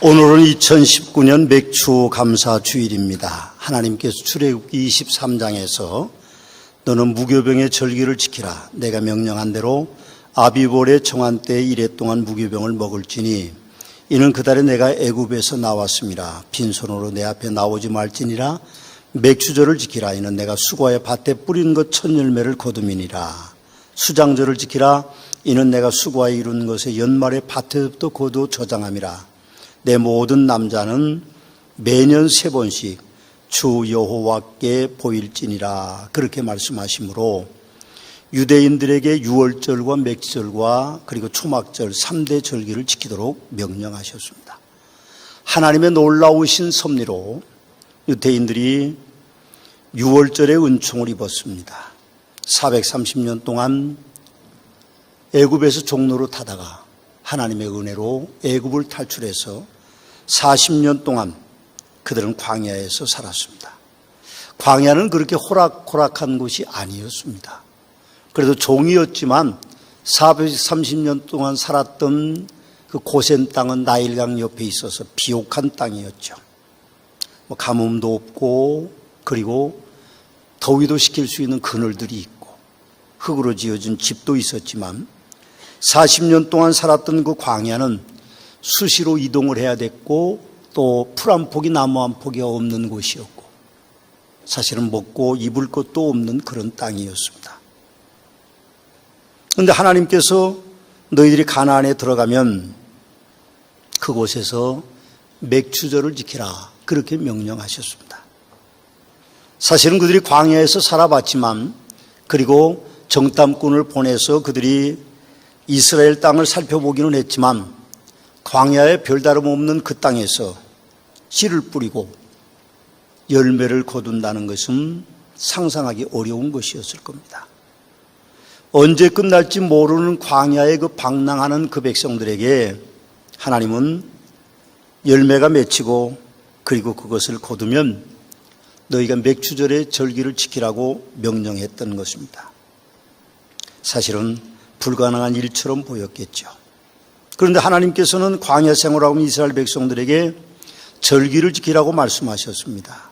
오늘은 2019년 맥추 감사 주일입니다. 하나님께서 출애굽기 23장에서 너는 무교병의 절기를 지키라. 내가 명령한 대로 아비볼의 정한 때에 이래 동안 무교병을 먹을지니 이는 그달에 내가 애굽에서 나왔습니다. 빈손으로 내 앞에 나오지 말지니라. 맥추절을 지키라. 이는 내가 수고하여 밭에 뿌린 것 첫 열매를 거둠이니라. 수장절을 지키라. 이는 내가 수고하여 이룬 것의 연말에 밭에부터 거두어 저장함이라. 내 모든 남자는 매년 3번씩 주 여호와께 보일지니라. 그렇게 말씀하시므로 유대인들에게 유월절과 맥주절과 그리고 초막절 3대 절기를 지키도록 명령하셨습니다. 하나님의 놀라우신 섭리로 유대인들이 유월절의 은총을 입었습니다. 430년 동안 애굽에서 종로로 타다가 하나님의 은혜로 애굽을 탈출해서 40년 동안 그들은 광야에서 살았습니다. 광야는 그렇게 호락호락한 곳이 아니었습니다. 그래도 종이었지만 430년 동안 살았던 그 고센 땅은 나일강 옆에 있어서 비옥한 땅이었죠. 가뭄도 없고 그리고 더위도 식힐 수 있는 그늘들이 있고 흙으로 지어진 집도 있었지만 40년 동안 살았던 그 광야는 수시로 이동을 해야 됐고 또 풀 한 폭이 나무 한 폭이 없는 곳이었고 사실은 먹고 입을 것도 없는 그런 땅이었습니다. 그런데 하나님께서 너희들이 가나안에 들어가면 그곳에서 맥추절을 지키라 그렇게 명령하셨습니다. 사실은 그들이 광야에서 살아봤지만 그리고 정탐꾼을 보내서 그들이 이스라엘 땅을 살펴보기는 했지만 광야에 별다름 없는 그 땅에서 씨를 뿌리고 열매를 거둔다는 것은 상상하기 어려운 것이었을 겁니다. 언제 끝날지 모르는 광야에 그 방랑하는 그 백성들에게 하나님은 열매가 맺히고 그리고 그것을 거두면 너희가 맥추절의 절기를 지키라고 명령했던 것입니다. 사실은 불가능한 일처럼 보였겠죠. 그런데 하나님께서는 광야 생활하고 있는 이스라엘 백성들에게 절기를 지키라고 말씀하셨습니다.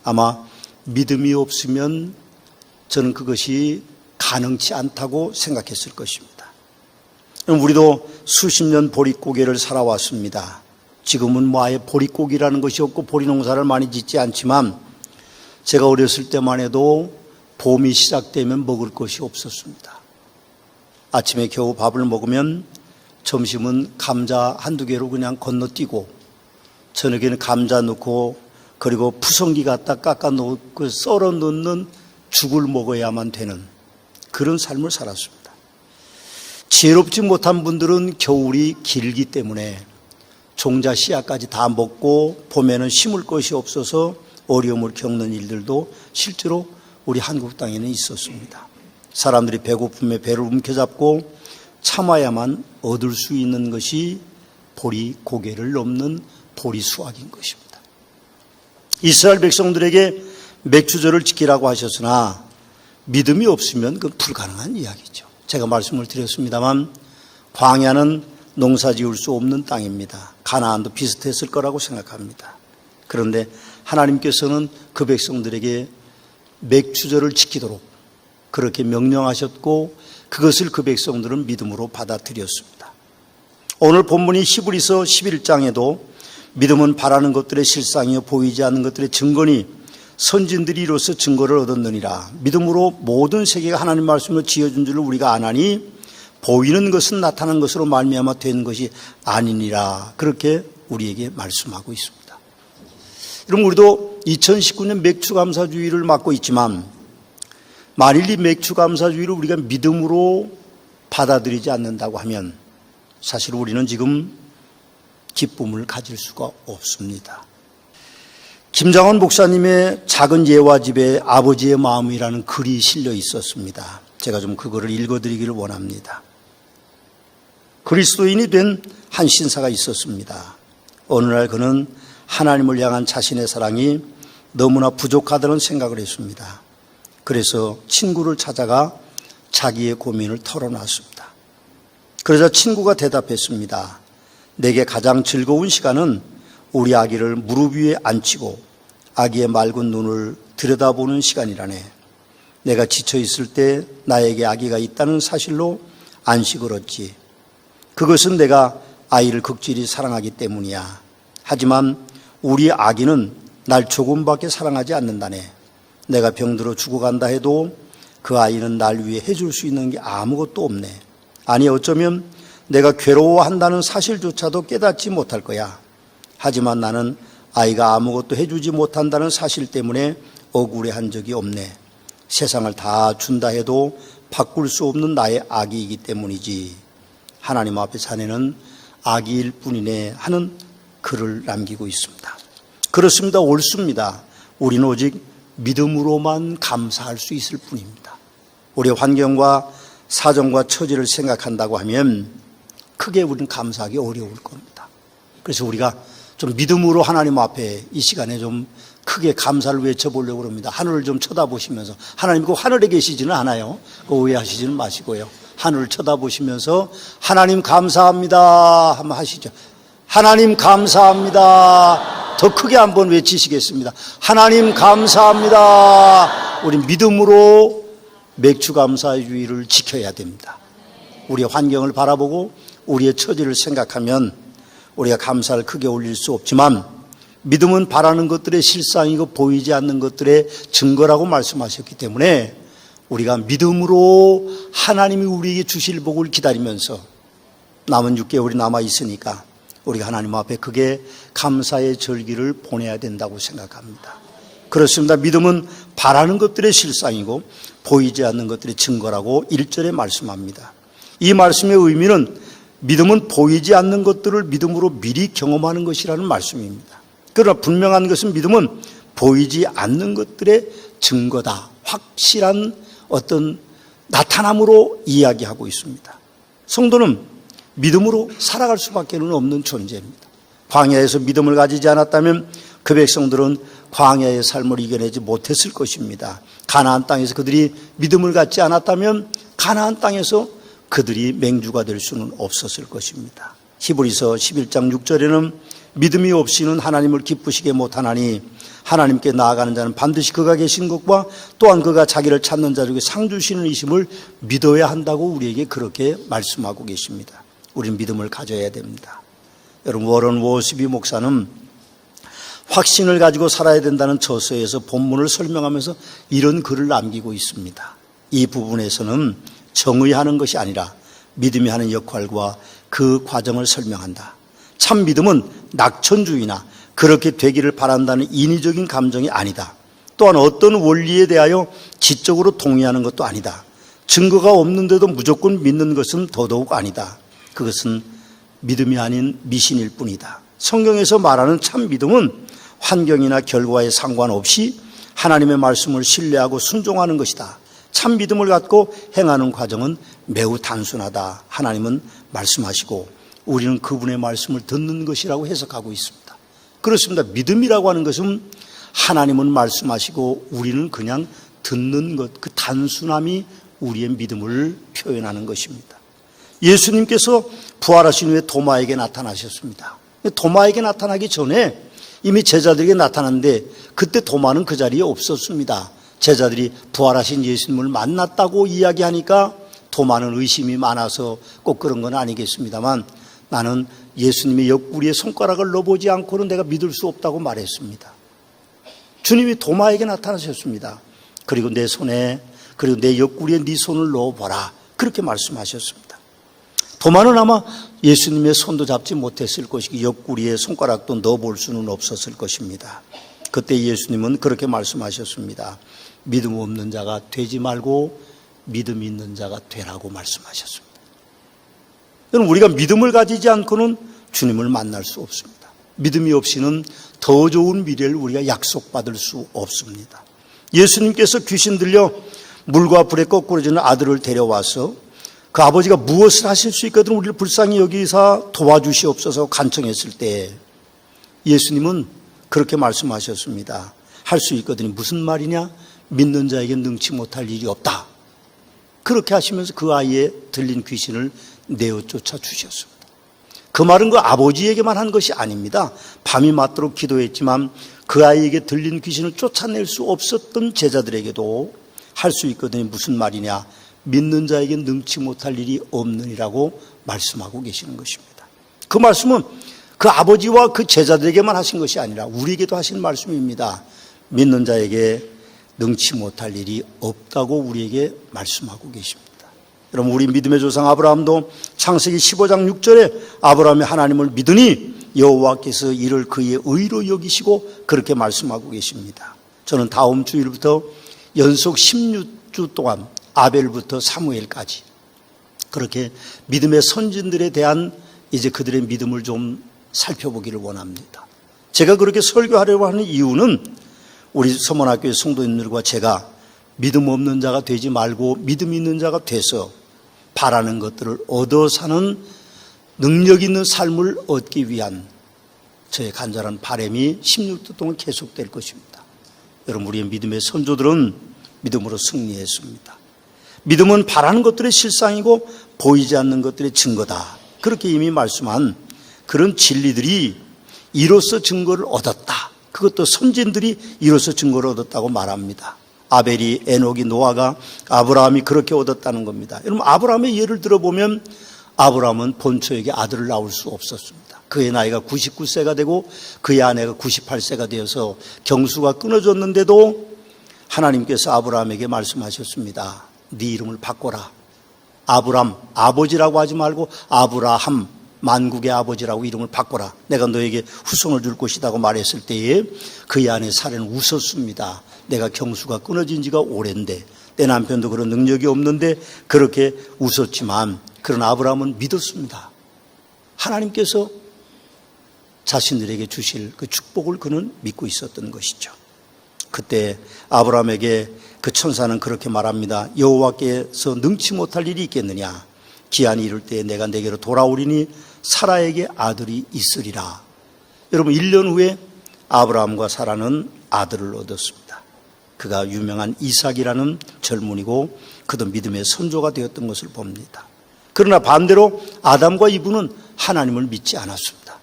아마 믿음이 없으면 저는 그것이 가능치 않다고 생각했을 것입니다. 우리도 수십 년 보릿고개를 살아왔습니다. 지금은 아예 보릿고기라는 것이 없고 보리농사를 많이 짓지 않지만 제가 어렸을 때만 해도 봄이 시작되면 먹을 것이 없었습니다. 아침에 겨우 밥을 먹으면 점심은 감자 한두 개로 그냥 건너뛰고 저녁에는 감자 넣고 그리고 푸성기 갖다 깎아 놓고 썰어 넣는 죽을 먹어야만 되는 그런 삶을 살았습니다. 지혜롭지 못한 분들은 겨울이 길기 때문에 종자 씨앗까지 다 먹고 봄에는 심을 것이 없어서 어려움을 겪는 일들도 실제로 우리 한국 땅에는 있었습니다. 사람들이 배고픔에 배를 움켜잡고 참아야만 얻을 수 있는 것이 보리 고개를 넘는 보리 수확인 것입니다. 이스라엘 백성들에게 맥추절을 지키라고 하셨으나 믿음이 없으면 그건 불가능한 이야기죠. 제가 말씀을 드렸습니다만 광야는 농사 지을 수 없는 땅입니다. 가나안도 비슷했을 거라고 생각합니다. 그런데 하나님께서는 그 백성들에게 맥추절을 지키도록 그렇게 명령하셨고 그것을 그 백성들은 믿음으로 받아들였습니다. 오늘 본문이 히브리서 11장에도 믿음은 바라는 것들의 실상이요 보이지 않는 것들의 증거니 선진들이 이로써 증거를 얻었느니라. 믿음으로 모든 세계가 하나님 말씀으로 지어준 줄을 우리가 아나니 보이는 것은 나타난 것으로 말미암아 된 것이 아니니라. 그렇게 우리에게 말씀하고 있습니다. 여러분 우리도 2019년 맥추감사주의를 맞고 있지만 만일 이 맥추감사주의를 우리가 믿음으로 받아들이지 않는다고 하면 사실 우리는 지금 기쁨을 가질 수가 없습니다. 김장원 목사님의 작은 예화집에 아버지의 마음이라는 글이 실려 있었습니다. 제가 좀 그거를 읽어드리기를 원합니다. 그리스도인이 된 한 신사가 있었습니다. 어느 날 그는 하나님을 향한 자신의 사랑이 너무나 부족하다는 생각을 했습니다. 그래서 친구를 찾아가 자기의 고민을 털어놨습니다. 그러자 친구가 대답했습니다. 내게 가장 즐거운 시간은 우리 아기를 무릎 위에 앉히고 아기의 맑은 눈을 들여다보는 시간이라네. 내가 지쳐 있을 때 나에게 아기가 있다는 사실로 안식을 얻지. 그것은 내가 아이를 극진히 사랑하기 때문이야. 하지만 우리 아기는 날 조금밖에 사랑하지 않는다네. 내가 병들어 죽어간다 해도 그 아이는 날 위해 해줄 수 있는 게 아무것도 없네. 아니 어쩌면 내가 괴로워한다는 사실조차도 깨닫지 못할 거야. 하지만 나는 아이가 아무것도 해주지 못한다는 사실 때문에 억울해한 적이 없네. 세상을 다 준다 해도 바꿀 수 없는 나의 아기이기 때문이지. 하나님 앞에 자네는 아기일 뿐이네 하는 글을 남기고 있습니다. 그렇습니다. 옳습니다. 우리는 오직 믿음으로만 감사할 수 있을 뿐입니다. 우리의 환경과 사정과 처지를 생각한다고 하면 크게 우리는 감사하기 어려울 겁니다. 그래서 우리가 좀 믿음으로 하나님 앞에 이 시간에 좀 크게 감사를 외쳐보려고 합니다. 하늘을 좀 쳐다보시면서, 하나님 그 하늘에 계시지는 않아요. 그 오해하시지는 마시고요. 하늘을 쳐다보시면서 하나님 감사합니다 한번 하시죠. 하나님 감사합니다. 더 크게 한번 외치시겠습니다. 하나님 감사합니다. 우리 믿음으로 맥추감사주의를 지켜야 됩니다. 우리의 환경을 바라보고 우리의 처지를 생각하면 우리가 감사를 크게 올릴 수 없지만 믿음은 바라는 것들의 실상이고 보이지 않는 것들의 증거라고 말씀하셨기 때문에 우리가 믿음으로 하나님이 우리에게 주실 복을 기다리면서 남은 6개월이 남아 있으니까 우리가 하나님 앞에 크게 감사의 절기를 보내야 된다고 생각합니다. 그렇습니다. 믿음은 바라는 것들의 실상이고 보이지 않는 것들의 증거라고 1절에 말씀합니다. 이 말씀의 의미는 믿음은 보이지 않는 것들을 믿음으로 미리 경험하는 것이라는 말씀입니다. 그러나 분명한 것은 믿음은 보이지 않는 것들의 증거다. 확실한 어떤 나타남으로 이야기하고 있습니다. 성도는 믿음으로 살아갈 수밖에 없는 존재입니다. 광야에서 믿음을 가지지 않았다면 그 백성들은 광야의 삶을 이겨내지 못했을 것입니다. 가나안 땅에서 그들이 믿음을 갖지 않았다면 가나안 땅에서 그들이 맹주가 될 수는 없었을 것입니다. 히브리서 11장 6절에는 믿음이 없이는 하나님을 기쁘시게 못하나니 하나님께 나아가는 자는 반드시 그가 계신 것과 또한 그가 자기를 찾는 자에게 상 주시는 이심을 믿어야 한다고 우리에게 그렇게 말씀하고 계십니다. 우리는 믿음을 가져야 됩니다. 여러분, 워런 워스비 목사는 확신을 가지고 살아야 된다는 저서에서 본문을 설명하면서 이런 글을 남기고 있습니다. 이 부분에서는 정의하는 것이 아니라 믿음이 하는 역할과 그 과정을 설명한다. 참 믿음은 낙천주의나 그렇게 되기를 바란다는 인위적인 감정이 아니다. 또한 어떤 원리에 대하여 지적으로 동의하는 것도 아니다. 증거가 없는데도 무조건 믿는 것은 더더욱 아니다. 그것은 믿음이 아닌 미신일 뿐이다. 성경에서 말하는 참 믿음은 환경이나 결과에 상관없이 하나님의 말씀을 신뢰하고 순종하는 것이다. 참 믿음을 갖고 행하는 과정은 매우 단순하다. 하나님은 말씀하시고 우리는 그분의 말씀을 듣는 것이라고 해석하고 있습니다. 그렇습니다. 믿음이라고 하는 것은 하나님은 말씀하시고 우리는 그냥 듣는 것, 그 단순함이 우리의 믿음을 표현하는 것입니다. 예수님께서 부활하신 후에 도마에게 나타나셨습니다. 도마에게 나타나기 전에 이미 제자들에게 나타났는데 그때 도마는 그 자리에 없었습니다. 제자들이 부활하신 예수님을 만났다고 이야기하니까 도마는 의심이 많아서 꼭 그런 건 아니겠습니다만 나는 예수님의 옆구리에 손가락을 넣어보지 않고는 내가 믿을 수 없다고 말했습니다. 주님이 도마에게 나타나셨습니다. 그리고 내 손에 그리고 내 옆구리에 네 손을 넣어보라 그렇게 말씀하셨습니다. 도마는 아마 예수님의 손도 잡지 못했을 것이고 옆구리에 손가락도 넣어볼 수는 없었을 것입니다. 그때 예수님은 그렇게 말씀하셨습니다. 믿음 없는 자가 되지 말고 믿음 있는 자가 되라고 말씀하셨습니다. 우리가 믿음을 가지지 않고는 주님을 만날 수 없습니다. 믿음이 없이는 더 좋은 미래를 우리가 약속받을 수 없습니다. 예수님께서 귀신 들려 물과 불에 거꾸러지는 아들을 데려와서 그 아버지가 무엇을 하실 수 있거든 우리를 불쌍히 여기사 도와주시옵소서 간청했을 때 예수님은 그렇게 말씀하셨습니다. 할 수 있거든요. 무슨 말이냐? 믿는 자에게 능치 못할 일이 없다. 그렇게 하시면서 그 아이의 들린 귀신을 내어 쫓아 주셨습니다. 그 말은 그 아버지에게만 한 것이 아닙니다. 밤이 맞도록 기도했지만 그 아이에게 들린 귀신을 쫓아낼 수 없었던 제자들에게도 할 수 있거든요. 무슨 말이냐? 믿는 자에게 능치 못할 일이 없느니라고 말씀하고 계시는 것입니다. 그 말씀은 그 아버지와 그 제자들에게만 하신 것이 아니라 우리에게도 하신 말씀입니다. 믿는 자에게 능치 못할 일이 없다고 우리에게 말씀하고 계십니다. 여러분, 우리 믿음의 조상 아브라함도 창세기 15장 6절에 아브라함이 하나님을 믿으니 여호와께서 이를 그의 의로 여기시고 그렇게 말씀하고 계십니다. 저는 다음 주일부터 연속 16주 동안 아벨부터 사무엘까지 그렇게 믿음의 선진들에 대한 이제 그들의 믿음을 좀 살펴보기를 원합니다. 제가 그렇게 설교하려고 하는 이유는 우리 서문학교의 성도님들과 제가 믿음 없는 자가 되지 말고 믿음 있는 자가 돼서 바라는 것들을 얻어 사는 능력 있는 삶을 얻기 위한 저의 간절한 바람이 16주 동안 계속될 것입니다. 여러분, 우리의 믿음의 선조들은 믿음으로 승리했습니다. 믿음은 바라는 것들의 실상이고 보이지 않는 것들의 증거다. 그렇게 이미 말씀한 그런 진리들이 이로써 증거를 얻었다. 그것도 선진들이 이로써 증거를 얻었다고 말합니다. 아벨이, 에녹이, 노아가, 아브라함이 그렇게 얻었다는 겁니다. 여러분, 아브라함의 예를 들어보면 아브라함은 본초에게 아들을 낳을 수 없었습니다. 그의 나이가 99세가 되고 그의 아내가 98세가 되어서 경수가 끊어졌는데도 하나님께서 아브라함에게 말씀하셨습니다. 네 이름을 바꿔라. 아브람, 아버지라고 하지 말고 아브라함, 만국의 아버지라고 이름을 바꿔라. 내가 너에게 후손을 줄 것이라고 말했을 때에 그의 아내 사례는 웃었습니다. 내가 경수가 끊어진 지가 오랜데 내 남편도 그런 능력이 없는데 그렇게 웃었지만 그런 아브라함은 믿었습니다. 하나님께서 자신들에게 주실 그 축복을 그는 믿고 있었던 것이죠. 그때 아브라함에게 그 천사는 그렇게 말합니다. 여호와께서 능치 못할 일이 있겠느냐? 기한이 이를 때에 내가 내게로 돌아오리니 사라에게 아들이 있으리라. 여러분, 1년 후에 아브라함과 사라는 아들을 얻었습니다. 그가 유명한 이삭이라는 젊은이고 그도 믿음의 선조가 되었던 것을 봅니다. 그러나 반대로 아담과 이브는 하나님을 믿지 않았습니다.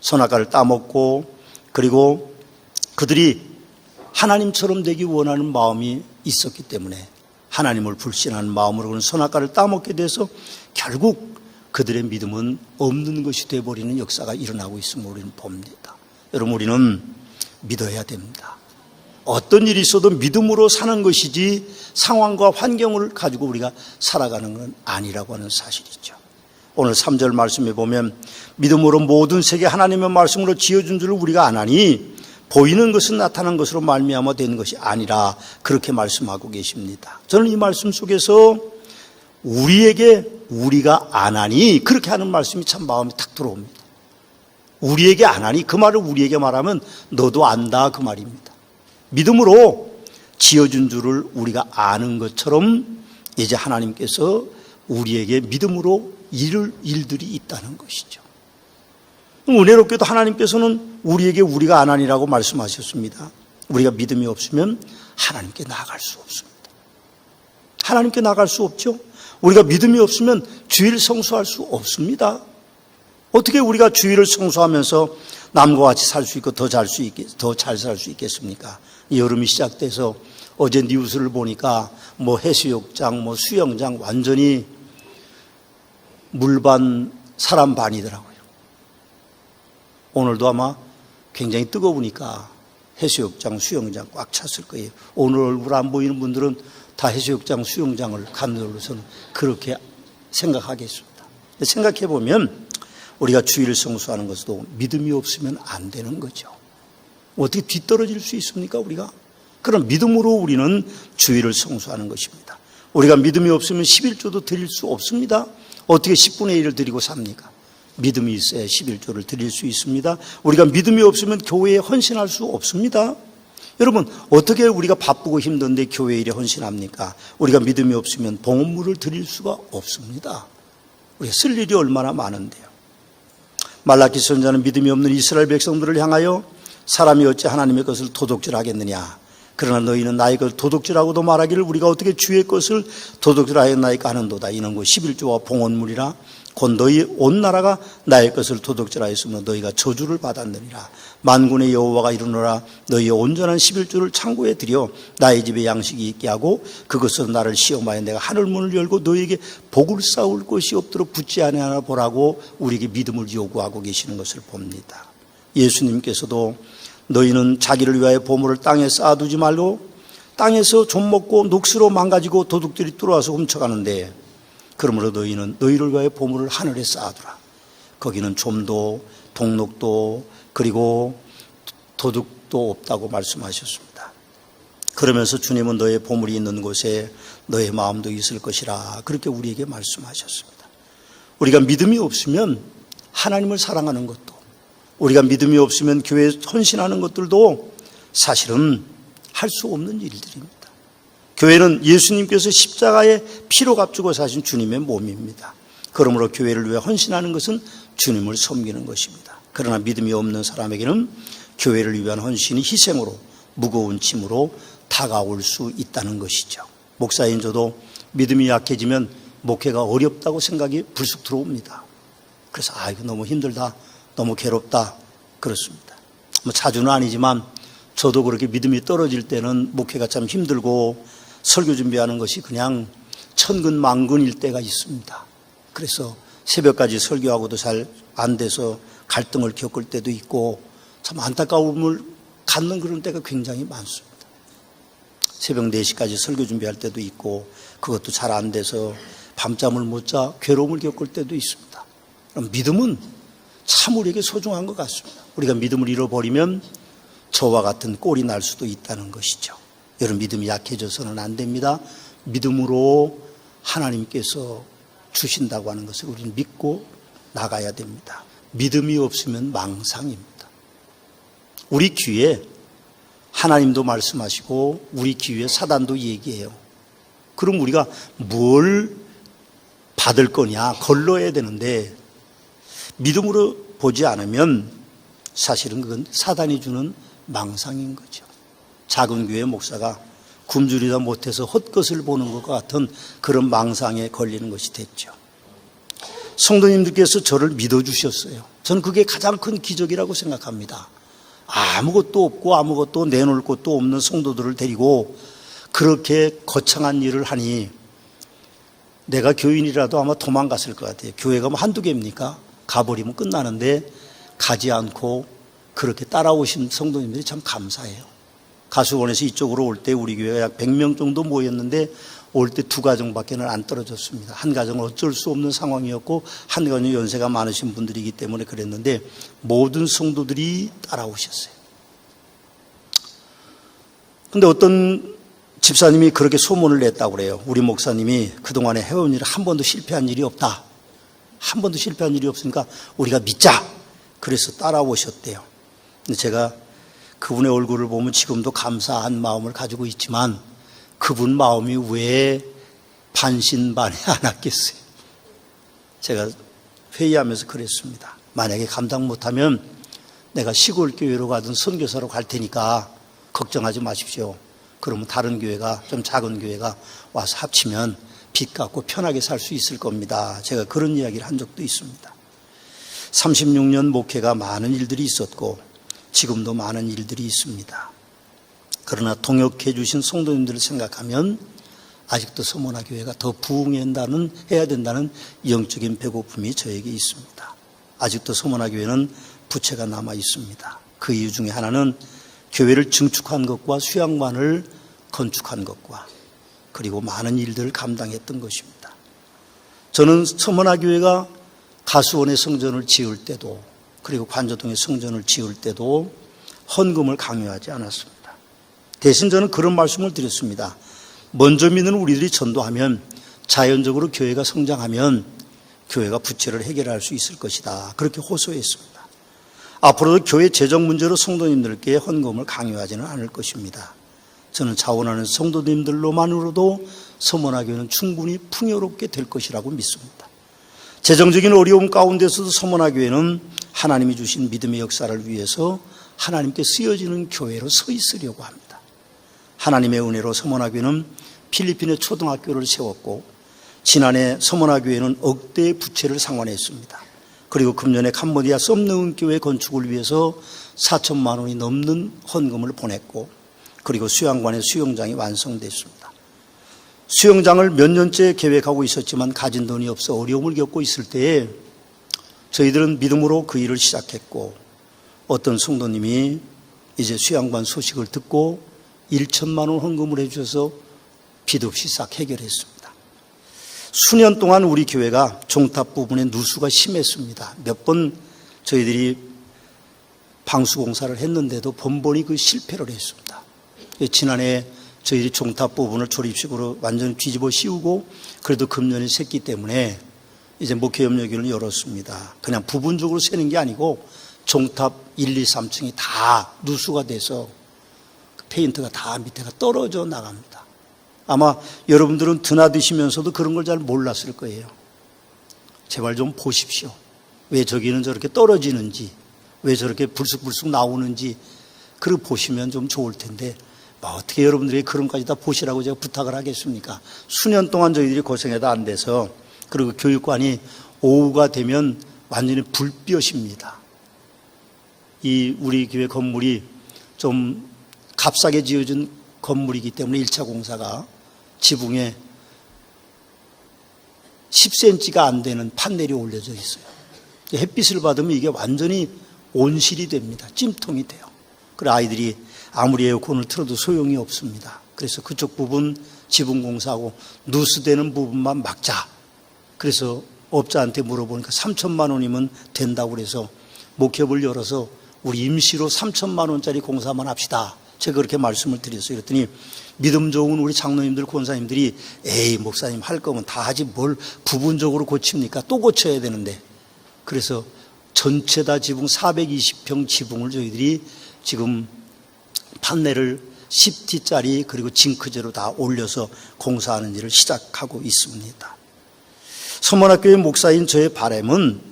선악과를 따먹고 그리고 그들이 하나님처럼 되기 원하는 마음이 있었기 때문에 하나님을 불신하는 마음으로 그런 선악과를 따먹게 돼서 결국 그들의 믿음은 없는 것이 되어버리는 역사가 일어나고 있음을 우리는 봅니다. 여러분, 우리는 믿어야 됩니다. 어떤 일이 있어도 믿음으로 사는 것이지 상황과 환경을 가지고 우리가 살아가는 건 아니라고 하는 사실이죠. 오늘 3절 말씀에 보면 믿음으로 모든 세계 하나님의 말씀으로 지어준 줄을 우리가 아나니 보이는 것은 나타난 것으로 말미암아 된 것이 아니라 그렇게 말씀하고 계십니다. 저는 이 말씀 속에서 우리에게 우리가 아나니 그렇게 하는 말씀이 참 마음에 탁 들어옵니다. 우리에게 아나니 그 말을 우리에게 말하면 너도 안다 그 말입니다. 믿음으로 지어준 줄을 우리가 아는 것처럼 이제 하나님께서 우리에게 믿음으로 이룰 일들이 있다는 것이죠. 은혜롭게도 하나님께서는 우리에게 우리가 아나니라고 말씀하셨습니다. 우리가 믿음이 없으면 하나님께 나아갈 수 없습니다. 하나님께 나아갈 수 없죠. 우리가 믿음이 없으면 주일 성수할 수 없습니다. 어떻게 우리가 주일을 성수하면서 남과 같이 살 수 있고 더 잘 살 수 있겠습니까? 여름이 시작돼서 어제 뉴스를 보니까 뭐 해수욕장, 뭐 수영장 완전히 물반 사람 반이더라고요. 오늘도 아마 굉장히 뜨거우니까 해수욕장, 수영장 꽉 찼을 거예요. 오늘 얼굴 안 보이는 분들은 다 해수욕장, 수영장을 가는 걸로 저는 그렇게 생각하겠습니다. 생각해 보면 우리가 주일을 성수하는 것도 믿음이 없으면 안 되는 거죠. 어떻게 뒤떨어질 수 있습니까, 우리가? 그럼 믿음으로 우리는 주일을 성수하는 것입니다. 우리가 믿음이 없으면 11조도 드릴 수 없습니다. 어떻게 10분의 1을 드리고 삽니까? 믿음이 있어야 11조를 드릴 수 있습니다. 우리가 믿음이 없으면 교회에 헌신할 수 없습니다. 여러분, 어떻게 우리가 바쁘고 힘든데 교회 일에 헌신합니까? 우리가 믿음이 없으면 봉헌물을 드릴 수가 없습니다. 우리가 쓸 일이 얼마나 많은데요. 말라기 선지자는 믿음이 없는 이스라엘 백성들을 향하여 사람이 어찌 하나님의 것을 도둑질하겠느냐. 그러나 너희는 나의 것을 도둑질하고도 말하기를 우리가 어떻게 주의 것을 도둑질하였나이까 하는도다. 이는 곧 11조와 봉헌물이라 곧 너희 온 나라가 나의 것을 도둑질하였으므로 너희가 저주를 받았느니라. 만군의 여호와가 이르노라. 너희의 온전한 11조를 창고에 들여 나의 집에 양식이 있게 하고 그것으로 나를 시험하여 내가 하늘 문을 열고 너희에게 복을 쌓을 것이 없도록 붙지 아니하나 보라고 우리에게 믿음을 요구하고 계시는 것을 봅니다. 예수님께서도 너희는 자기를 위하여 보물을 땅에 쌓아두지 말고 땅에서 좀 먹고 녹수로 망가지고 도둑들이 들어와서 훔쳐가는데 그러므로 너희는 너희를 위하여 보물을 하늘에 쌓아두라. 거기는 좀도 동록도 그리고 도둑도 없다고 말씀하셨습니다. 그러면서 주님은 너의 보물이 있는 곳에 너의 마음도 있을 것이라 그렇게 우리에게 말씀하셨습니다. 우리가 믿음이 없으면 하나님을 사랑하는 것도, 우리가 믿음이 없으면 교회에 헌신하는 것들도 사실은 할 수 없는 일들입니다. 교회는 예수님께서 십자가에 피로 값주고 사신 주님의 몸입니다. 그러므로 교회를 위해 헌신하는 것은 주님을 섬기는 것입니다. 그러나 믿음이 없는 사람에게는 교회를 위한 헌신이 희생으로, 무거운 짐으로 다가올 수 있다는 것이죠. 목사인 저도 믿음이 약해지면 목회가 어렵다고 생각이 불쑥 들어옵니다. 그래서 이거 너무 힘들다, 너무 괴롭다 그렇습니다. 자주는 아니지만 저도 그렇게 믿음이 떨어질 때는 목회가 참 힘들고 설교 준비하는 것이 그냥 천근만근일 때가 있습니다. 그래서 새벽까지 설교하고도 잘 안 돼서 갈등을 겪을 때도 있고 참 안타까움을 갖는 그런 때가 굉장히 많습니다. 새벽 4시까지 설교 준비할 때도 있고 그것도 잘 안 돼서 밤잠을 못 자 괴로움을 겪을 때도 있습니다. 그럼 믿음은 참 우리에게 소중한 것 같습니다. 우리가 믿음을 잃어버리면 저와 같은 꼴이 날 수도 있다는 것이죠. 여러분, 믿음이 약해져서는 안 됩니다. 믿음으로 하나님께서 주신다고 하는 것을 우리는 믿고 나가야 됩니다. 믿음이 없으면 망상입니다. 우리 귀에 하나님도 말씀하시고 우리 귀에 사단도 얘기해요. 그럼 우리가 뭘 받을 거냐 걸러야 되는데 믿음으로 보지 않으면 사실은 그건 사단이 주는 망상인 거죠. 작은 교회 목사가 굶주리다 못해서 헛것을 보는 것과 같은 그런 망상에 걸리는 것이 됐죠. 성도님들께서 저를 믿어주셨어요. 저는 그게 가장 큰 기적이라고 생각합니다. 아무것도 없고 아무것도 내놓을 것도 없는 성도들을 데리고 그렇게 거창한 일을 하니 내가 교인이라도 아마 도망갔을 것 같아요. 교회가 뭐 한두 개입니까? 가버리면 끝나는데 가지 않고 그렇게 따라오신 성도님들이 참 감사해요. 가수원에서 이쪽으로 올 때 우리 교회가 약 100명 정도 모였는데 올 때 2가정밖에 안 떨어졌습니다. 한 가정은 어쩔 수 없는 상황이었고 한 가정은 연세가 많으신 분들이기 때문에 그랬는데 모든 성도들이 따라오셨어요. 그런데 어떤 집사님이 그렇게 소문을 냈다고 그래요. 우리 목사님이 그동안에 해온 일을 한 번도 실패한 일이 없다. 한 번도 실패한 일이 없으니까 우리가 믿자. 그래서 따라오셨대요. 근데 제가 그분의 얼굴을 보면 지금도 감사한 마음을 가지고 있지만 그분 마음이 왜 반신반의 안 왔겠어요. 제가 회의하면서 그랬습니다. 만약에 감당 못하면 내가 시골 교회로 가든 선교사로 갈 테니까 걱정하지 마십시오. 그러면 다른 교회가, 좀 작은 교회가 와서 합치면 빚 갚고 편하게 살 수 있을 겁니다. 제가 그런 이야기를 한 적도 있습니다. 36년 목회가 많은 일들이 있었고 지금도 많은 일들이 있습니다. 그러나 동역해 주신 성도님들을 생각하면 아직도 서문화 교회가 더 부흥해야 된다는 영적인 배고픔이 저에게 있습니다. 아직도 서문화 교회는 부채가 남아 있습니다. 그 이유 중에 하나는 교회를 증축한 것과 수양관을 건축한 것과 그리고 많은 일들을 감당했던 것입니다. 저는 서문화 교회가 가수원의 성전을 지을 때도 그리고 관저동의 성전을 지을 때도 헌금을 강요하지 않았습니다. 대신 저는 그런 말씀을 드렸습니다. 먼저 믿는 우리들이 전도하면 자연적으로 교회가 성장하면 교회가 부채를 해결할 수 있을 것이다. 그렇게 호소했습니다. 앞으로도 교회 재정 문제로 성도님들께 헌금을 강요하지는 않을 것입니다. 저는 자원하는 성도님들로만으로도 서문화교회는 충분히 풍요롭게 될 것이라고 믿습니다. 재정적인 어려움 가운데서도 서문화교회는 하나님이 주신 믿음의 역사를 위해서 하나님께 쓰여지는 교회로 서 있으려고 합니다. 하나님의 은혜로 서문화교회는 필리핀에 초등학교를 세웠고 지난해 서머나교회는 억대의 부채를 상환했습니다. 그리고 금년에 캄보디아 썸너운 교회 건축을 위해서 4천만 원이 넘는 헌금을 보냈고, 그리고 수양관의 수영장이 완성됐습니다. 수영장을 몇 년째 계획하고 있었지만 가진 돈이 없어 어려움을 겪고 있을 때에 저희들은 믿음으로 그 일을 시작했고, 어떤 성도님이 이제 수양관 소식을 듣고 1천만 원 헌금을 해주셔서 빚 없이 싹 해결했습니다. 수년 동안 우리 교회가 종탑 부분에 누수가 심했습니다. 몇 번 저희들이 방수공사를 했는데도 번번이 그 실패를 했습니다. 지난해 저희들이 종탑 부분을 조립식으로 완전히 뒤집어 씌우고, 그래도 금년에 샜기 때문에 이제 목회협력위를 열었습니다. 그냥 부분적으로 세는 게 아니고 종탑 1, 2, 3층이 다 누수가 돼서 페인트가 다 밑에가 떨어져 나갑니다. 아마 여러분들은 드나드시면서도 그런 걸 잘 몰랐을 거예요. 제발 좀 보십시오. 왜 저기는 저렇게 떨어지는지, 왜 저렇게 불쑥불쑥 나오는지, 그걸 보시면 좀 좋을 텐데, 어떻게 여러분들이 그런 것까지 다 보시라고 제가 부탁을 하겠습니까? 수년 동안 저희들이 고생해도 안 돼서, 그리고 교육관이 오후가 되면 완전히 불볕입니다. 이 우리 교회 건물이 좀 값싸게 지어진 건물이기 때문에 1차 공사가 지붕에 10cm가 안 되는 판넬이 올려져 있어요. 햇빛을 받으면 이게 완전히 온실이 됩니다. 찜통이 돼요. 그래서 아이들이 아무리 에어컨을 틀어도 소용이 없습니다. 그래서 그쪽 부분 지붕 공사하고 누수되는 부분만 막자. 그래서 업자한테 물어보니까 3천만 원이면 된다고 그래서 목협을 열어서 우리 임시로 3천만 원짜리 공사만 합시다. 제가 그렇게 말씀을 드렸어요. 그랬더니 믿음 좋은 우리 장로님들, 권사님들이 에이 목사님 할 거면 다 하지 뭘 부분적으로 고칩니까? 또 고쳐야 되는데. 그래서 전체 다 지붕 420평 지붕을 저희들이 지금 판넬을 10T짜리 그리고 징크제로 다 올려서 공사하는 일을 시작하고 있습니다. 서머나교회 목사인 저의 바람은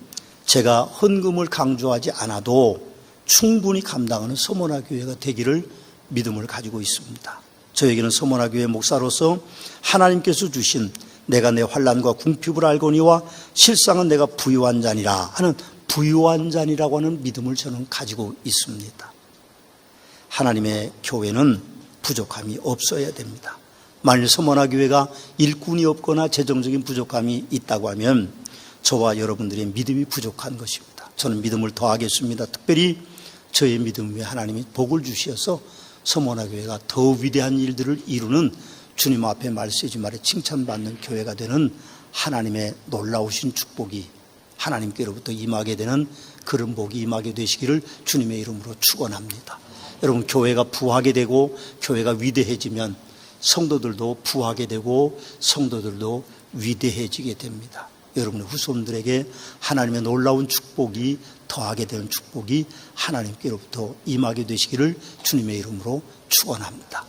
제가 헌금을 강조하지 않아도 충분히 감당하는 서머나교회가 되기를 믿음을 가지고 있습니다. 저에게는 서머나교회 목사로서 하나님께서 주신 내가 내 환난과 궁핍을 알거니와 실상은 내가 부유한 자니라 하는 부유한 자니라고 하는 믿음을 저는 가지고 있습니다. 하나님의 교회는 부족함이 없어야 됩니다. 만일 서머나교회가 일꾼이 없거나 재정적인 부족함이 있다고 하면 저와 여러분들의 믿음이 부족한 것입니다. 저는 믿음을 더하겠습니다. 특별히 저의 믿음 위에 하나님이 복을 주셔서 서머나교회가 더 위대한 일들을 이루는 주님 앞에 말세지 말에 칭찬받는 교회가 되는 하나님의 놀라우신 축복이 하나님께로부터 임하게 되는 그런 복이 임하게 되시기를 주님의 이름으로 축원합니다. 여러분, 교회가 부하게 되고 교회가 위대해지면 성도들도 부하게 되고 성도들도 위대해지게 됩니다. 여러분의 후손들에게 하나님의 놀라운 축복이 더하게 되는 축복이 하나님께로부터 임하게 되시기를 주님의 이름으로 축원합니다.